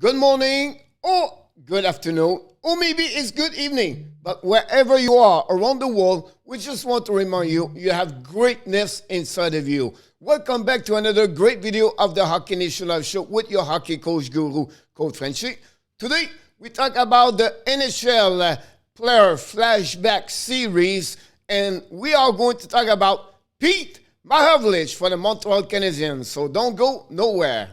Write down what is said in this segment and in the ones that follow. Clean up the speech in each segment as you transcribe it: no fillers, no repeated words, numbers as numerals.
good morning, or good afternoon, or maybe it's good evening. But wherever you are around the world, we just want to remind you, you have greatness inside of you. Welcome back to another great video of the Hockey Nation Live Show with your hockey coach guru, Coach Frenchy. Today, we talk about the NHL Player Flashback series, and we are going to talk about Pete Mahovlich for the Montreal Canadiens. So don't go nowhere.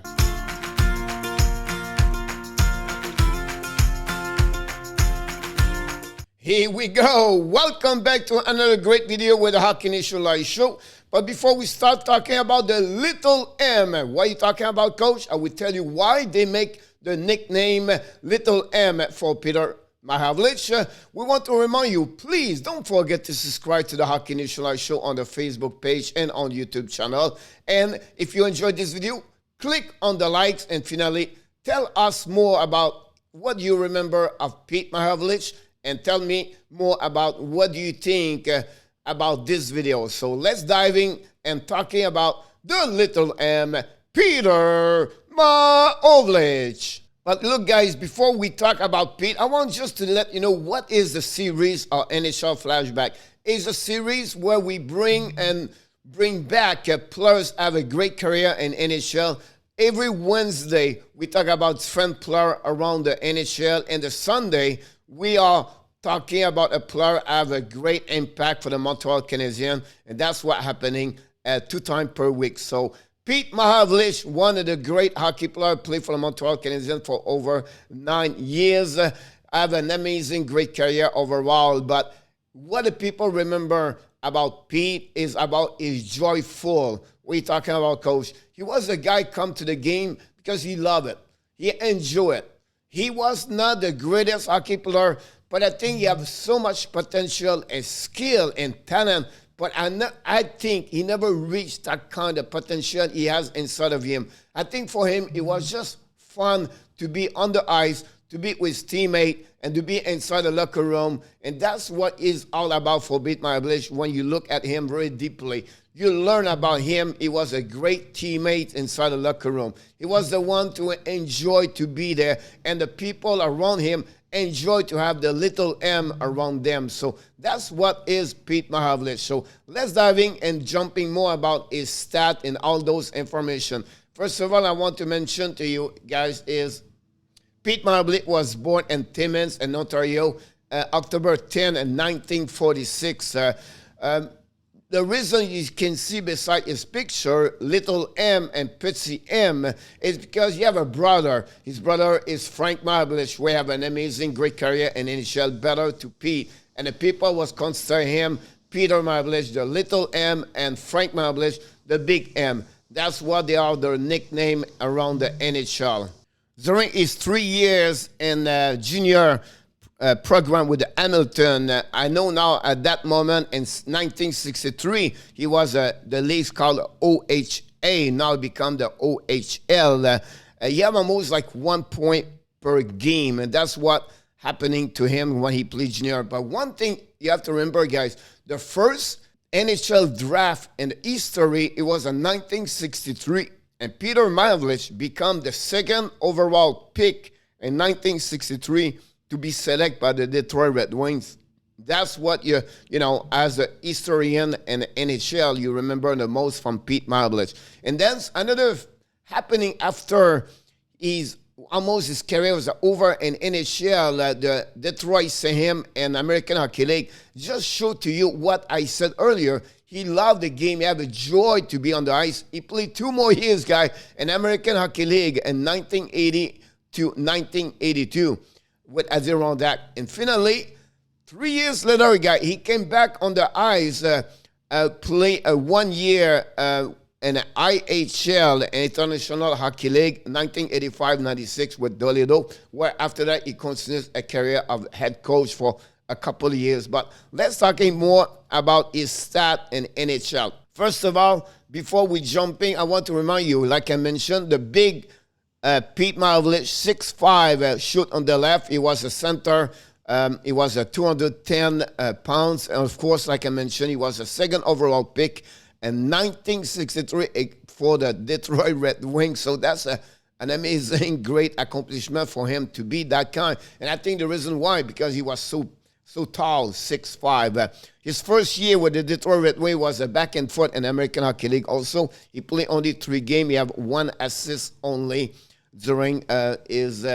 Here we go. Welcome back to another great video with the Hockey Nation Live Show. But before we start talking about the Little M, what are you talking about, Coach? I will tell you why they make the nickname Little M for Peter Mahovlich. We want to remind you, please don't forget to subscribe to the Hockey Nation Live Show on the Facebook page and on YouTube channel. And if you enjoyed this video, click on the likes and finally tell us more about what you remember of Pete Mahovlich and tell me more about what do you think about this video. So let's dive in and talking about the Little M, Peter Mahovlich. But look, guys, before we talk about Pete, I want just to let you know what is the series of NHL Flashback. It's a series where we bring back players have a great career in NHL. Every Wednesday, we talk about different players around the NHL, and the Sunday, we are talking about a player have a great impact for the Montreal Canadiens, and that's what's happening 2 times per week. So Pete Mahovlich, one of the great hockey players, played for the Montreal Canadiens for over 9 years. Have an amazing, great career overall. But what the people remember about Pete is about his joyful. What are you talking about, Coach? He was a guy come to the game because he loved it. He enjoyed it. He was not the greatest hockey player, but I think he has so much potential and skill and talent. But I think he never reached that kind of potential he has inside of him. I think for him, it was just fun to be on the ice, to be with his teammate, and to be inside the locker room. And that's what it's all about for Pete Mahovlich. When you look at him very deeply, you learn about him. He was a great teammate inside the locker room. He was the one to enjoy to be there, and the people around him enjoy to have the little M around them. So that's what is Pete Mahovlich. So let's dive in and jumping more about his stat and all those information. First of all, I want to mention to you guys is Pete Mahovlich was born in Timmins in Ontario, October 10, 1946. The reason you can see beside his picture, little M and petit M, is because you have a brother. His brother is Frank Mahovlich. We have an amazing, great career in NHL, better to Pete. And the people was consider him Peter Mahovlich, the little M, and Frank Mahovlich, the big M. That's what they are, their nickname around the NHL. During his 3 years in junior program with the Hamilton. I know now at that moment in 1963, he was the league called OHA, now become the OHL. He had almost like 1 point per game, and that's what happening to him when he played junior. But one thing you have to remember, guys, the first NHL draft in the history, it was in 1963, and Peter Mahovlich became the 2nd overall pick in 1963 to be selected by the Detroit Red Wings. That's what you know, as a historian in the NHL, you remember the most from Pete Mahovlich. And then another happening after his career was over in NHL, the Detroit St. him and American Hockey League just showed to you what I said earlier. He loved the game. He had a joy to be on the ice. He played 2 more years, guy, in American Hockey League in 1980 to 1982. With Adirondack. And finally, 3 years later, he came back on the ice, play 1 year in the IHL, International Hockey League, 1985-96 with Toledo, where after that he continues a career of head coach for a couple of years. But let's talk more about his stat in NHL. First of all, before we jump in, I want to remind you, like I mentioned, the big Pete Mahovlich, 6'5", shoot on the left. He was a center. He was 210 pounds. And of course, like I mentioned, he was a 2nd overall pick in 1963 for the Detroit Red Wings. So that's a an amazing, great accomplishment for him to be that kind. And I think the reason why, because he was so tall, 6'5". His first year with the Detroit Red Wings was a back and forth in the American Hockey League. Also, he played only 3 games. He had 1 assist only during his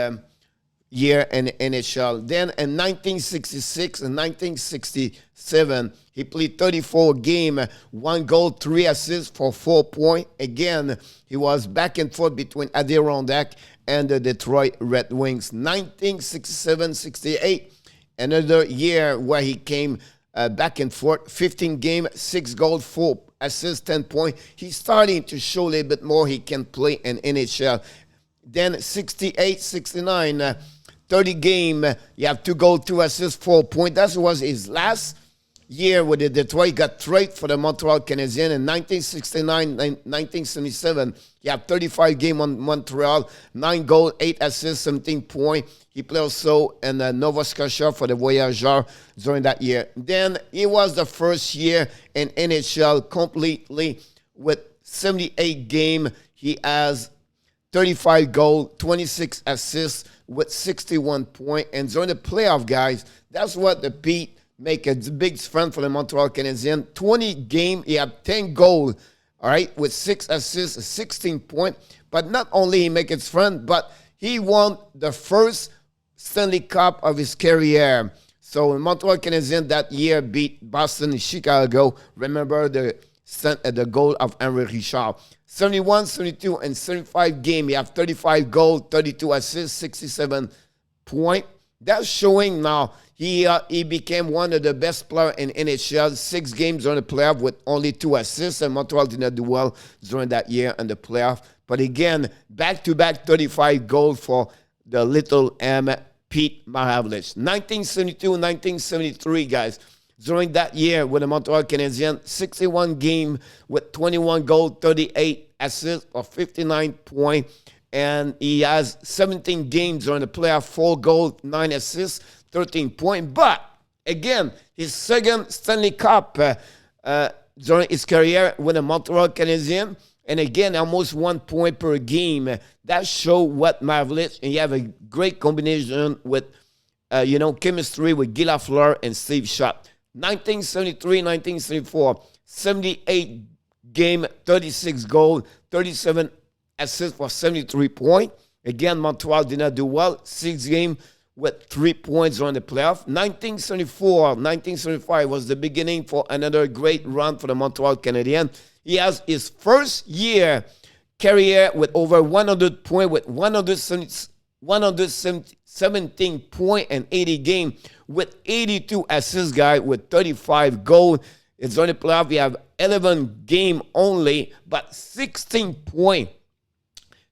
year in NHL. Then in 1966 and 1967, he played 34 games, 1 goal, 3 assists for 4 points. Again, he was back and forth between Adirondack and the Detroit Red Wings. 1967-68, another year where he came back and forth. 15 games, 6 goals, 4 assists, 10 points. He's starting to show a little bit more he can play in NHL. Then 68-69, 30 game, you have 2 goals, 2 assists, 4 points. That was his last year with the Detroit. He got traded for the Montreal Canadiens in 1969-1977. He had 35 games on Montreal, 9 goals, 8 assists, 17 points. He played also in Nova Scotia for the Voyageurs during that year. Then it was the first year in NHL completely with 78 games. He has 35 goals, 26 assists with 61 points. And during the playoff, guys, that's what the Pete make a big friend for the Montreal Canadiens. 20 games, he had 10 goals, all right, with 6 assists, 16 points. But not only he make his friend, but he won the first Stanley Cup of his career. So the Montreal Canadiens that year beat Boston and Chicago. Remember the goal of Henry Richard. 71, 72, and 75 games. He have 35 goals, 32 assists, 67 points. That's showing now he became one of the best players in NHL. 6 games on the playoff with only 2 assists, and Montreal did not do well during that year in the playoff. But again, back-to-back 35 goals for the little M, Pete Mahovlich. 1972-1973, guys. During that year with the Montreal Canadiens, 61 games with 21 goals, 38 assists for 59 points. And he has 17 games during the playoff, 4 goals, 9 assists, 13 points. But again, his second Stanley Cup during his career with the Montreal Canadiens. And again, almost 1 point per game. That shows what Mahovlich, and you have a great combination with, chemistry with Guy Lafleur and Steve Shutt. 1973-1974, 78 game, 36 goals, 37 assists for 73 points. Again, Montreal did not do well. 6 games with 3 points on the playoff. 1974-1975 was the beginning for another great run for the Montreal Canadiens. He has his first year career with over 100 points, with 117 points and 80 games, with 82 assists, guy, with 35 goals. It's on the playoff. We have 11 games only, but 16 points,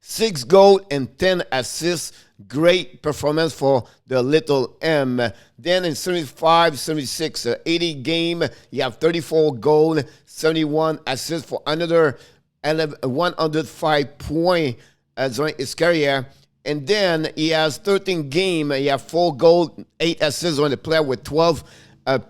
6 goals, and 10 assists. Great performance for the little M. Then in 75, 76, 80 game, you have 34 goals, 71 assists for another 105 points during his career. And then he has 13 games. He has 4 goals, 8 assists on the player with 12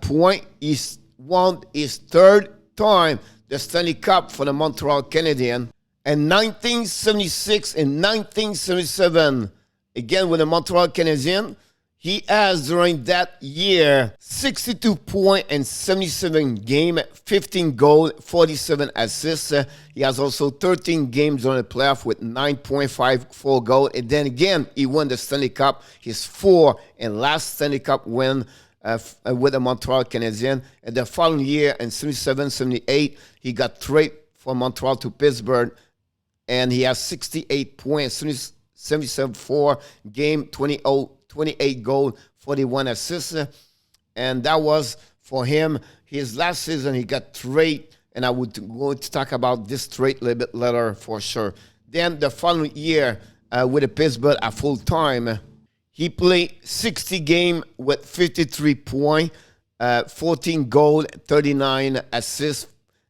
points. He's won his 3rd time the Stanley Cup for the Montreal Canadiens. In 1976 and 1977, again with the Montreal Canadiens, he has during that year 62 points and 77 games, 15 goals, 47 assists. He has also 13 games on the playoff with 9.54 goals. And then again, he won the Stanley Cup, his 4th and last Stanley Cup win with the Montreal Canadiens. And the following year in 77-78, he got traded from Montreal to Pittsburgh, and he has 68 points. 77-4 game, 28 goals, 41 assists. And that was for him. His last season, he got traded, and I would go to talk about this trade a little bit later for sure. Then the following year with the Pittsburgh at full time, he played 60 games with 53 points, 14 goals, 39 assists.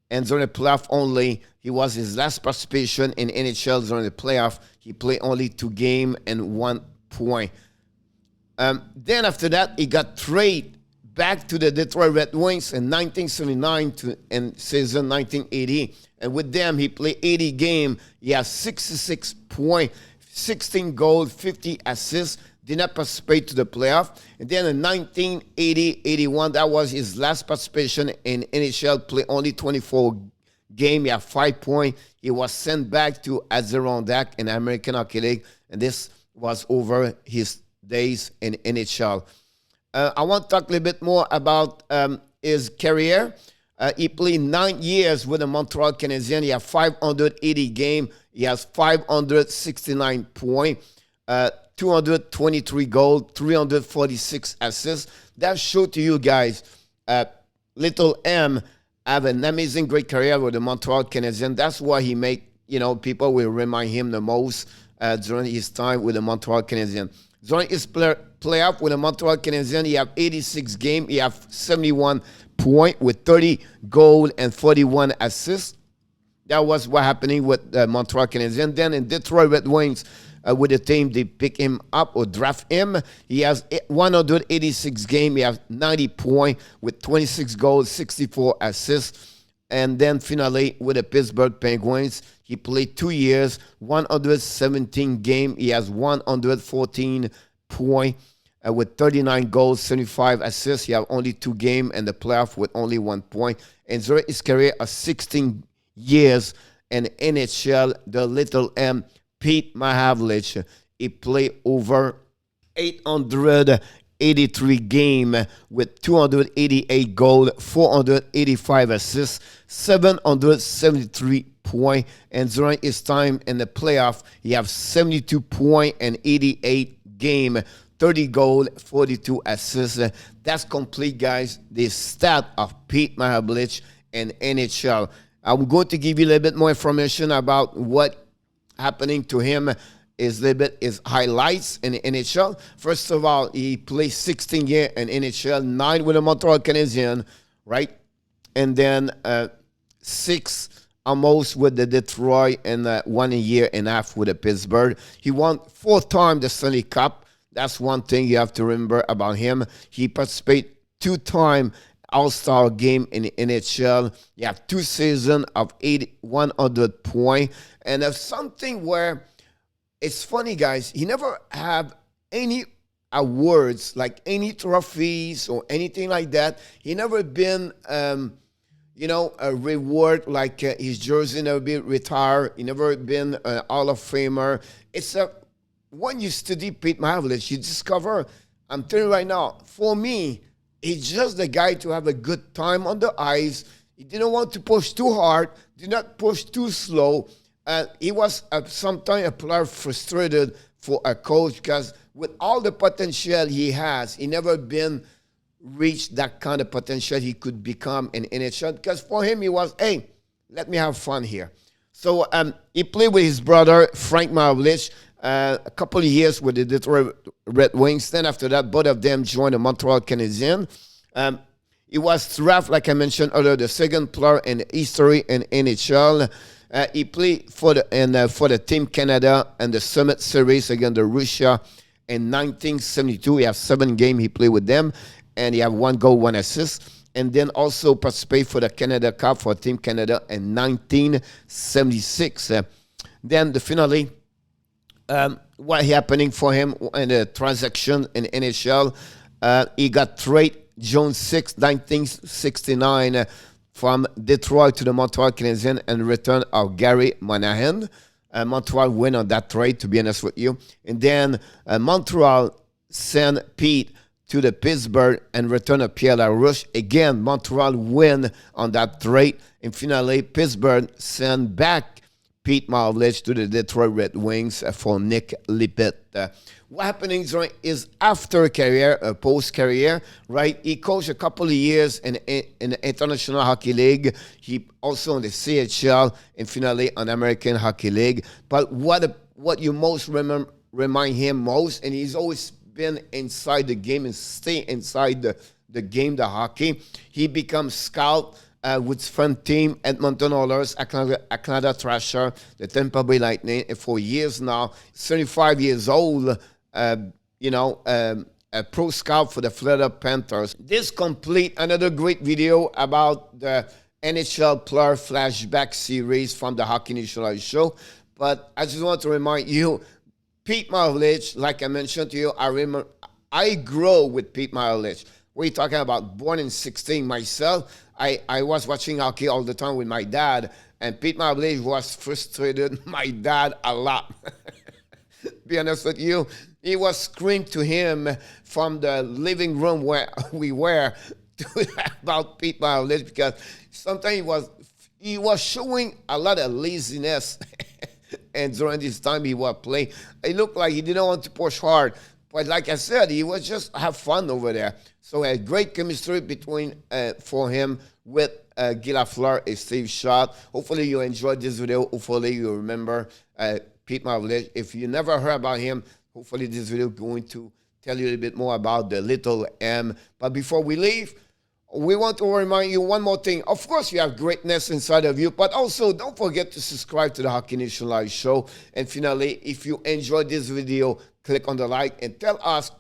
And during the playoff only, he was his last participation in NHL during the playoff. He played only 2 games and 1 point. Then after that, he got traded back to the Detroit Red Wings in 1979 and season 1980. And with them, he played 80 games. He has 66 points, 16 goals, 50 assists. Did not participate to the playoff. And then in 1980-81, that was his last participation in NHL play, only 24 games. He had 5 points. He was sent back to Adirondack in the American Hockey League, and this was over his days in NHL. I want to talk a little bit more about his career. He played 9 years with the Montreal Canadiens. He had 580 games. He has 569 points. 223 goals, 346 assists. That shows to you guys, Little M have an amazing, great career with the Montreal Canadiens. That's why he make, people will remind him the most during his time with the Montreal Canadiens. During his playoff with the Montreal Canadiens, he have 86 games. He have 71 points with 30 goals and 41 assists. That was what happening with the Montreal Canadiens. Then in Detroit Red Wings, with the team, they pick him up or draft him. He has 186 games. He has 90 points with 26 goals, 64 assists. And then finally, with the Pittsburgh Penguins, he played 2 years, 117 games. He has 114 points with 39 goals, 75 assists. He has only 2 games in the playoff with only 1 point. And during his career of 16 years in NHL, the Little M, Pete Mahovlich, he played over 883 games with 288 goals, 485 assists, 773 points. And during his time in the playoff, he has 72 points and 88 games, 30 goals, 42 assists. That's complete, guys, the stat of Pete Mahovlich in NHL. I'm going to give you a little bit more information about what happening to him is a little bit his highlights in the NHL. First of all, he played 16 years in NHL, 9 with the Montreal Canadiens, right? And then 6 almost with the Detroit, and 1 year and a half with the Pittsburgh. He won 4 times the Stanley Cup. That's one thing you have to remember about him. He participated 2 times All-Star game in the NHL. You have 2 seasons of 100 points. And there's something where it's funny, guys. He never have any awards, like any trophies or anything like that. He never been, a reward like his jersey never been retired. He never been an Hall of Famer. It's when you study Pete Mahovlich, you discover, I'm telling you right now, for me, he's just the guy to have a good time on the ice. He didn't want to push too hard, did not push too slow. He was sometimes a player frustrated for a coach because with all the potential he has, he never been reached that kind of potential he could become in NHL. Because for him, he was, hey, let me have fun here. So he played with his brother, Frank Mahovlich, a couple of years with the Detroit Red Wings. Then after that, both of them joined the Montreal Canadiens. He was drafted, like I mentioned earlier, the second player in history in NHL. He played for the Team Canada and the Summit Series against the Russia in 1972. He has 7 games he played with them, and he have 1 goal, 1 assist. And then also participate for the Canada Cup for Team Canada in 1976. Then the finale, what happening for him in the transaction in NHL, he got traded June 6, 1969, from Detroit to the Montreal Canadiens and return of Gary Monahan. Montreal win on that trade, to be honest with you. And then Montreal sent Pete to the Pittsburgh and return of Pierre LaRouche. Again, Montreal win on that trade. And finally, Pittsburgh sent back Pete Mahovlich to the Detroit Red Wings for Nick Lippett. What happening during his after career, post-career, right? He coached a couple of years in the International Hockey League. He also in the CHL and finally on American Hockey League. But what you most remind him most, and he's always been inside the game and stay inside the game, the hockey. He becomes scout with front team, Edmonton Oilers, Atlanta Thrasher, the Tampa Bay Lightning, for years now. 75 years old, a pro scout for the Florida Panthers. This complete another great video about the NHL Player Flashback series from the Hockey Nation Show. But I just want to remind you, Pete Mahovlich, like I mentioned to you, I remember I grew with Pete Mahovlich. We're talking about born in 16 myself. I was watching hockey all the time with my dad, and Pete Mahovlich was frustrated my dad a lot. Be honest with you, he was screamed to him from the living room where we were about Pete Mahovlich because sometimes he was showing a lot of laziness. And during this time he was playing, it looked like he didn't want to push hard. But like I said, he was just have fun over there. So a great chemistry between for him with Guy Lafleur and Steve Schott. Hopefully you enjoyed this video. Hopefully you remember Pete Mahovlich. If you never heard about him, hopefully this video is going to tell you a little bit more about the little M. But before we leave, we want to remind you one more thing. Of course, you have greatness inside of you, but also don't forget to subscribe to the Hockey Nation Live Show. And finally, if you enjoyed this video, click on the like and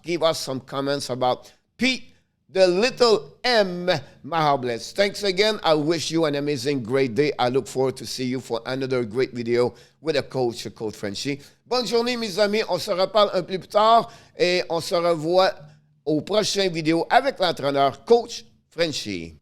give us some comments about Pete, the little M Mahovlich. Thanks again. I wish you an amazing, great day. I look forward to see you for another great video with Coach Frenchy. Bonne journée, mes amis. On se reparle un peu plus tard et on se revoit au prochain vidéo avec l'entraîneur Coach Frenchy.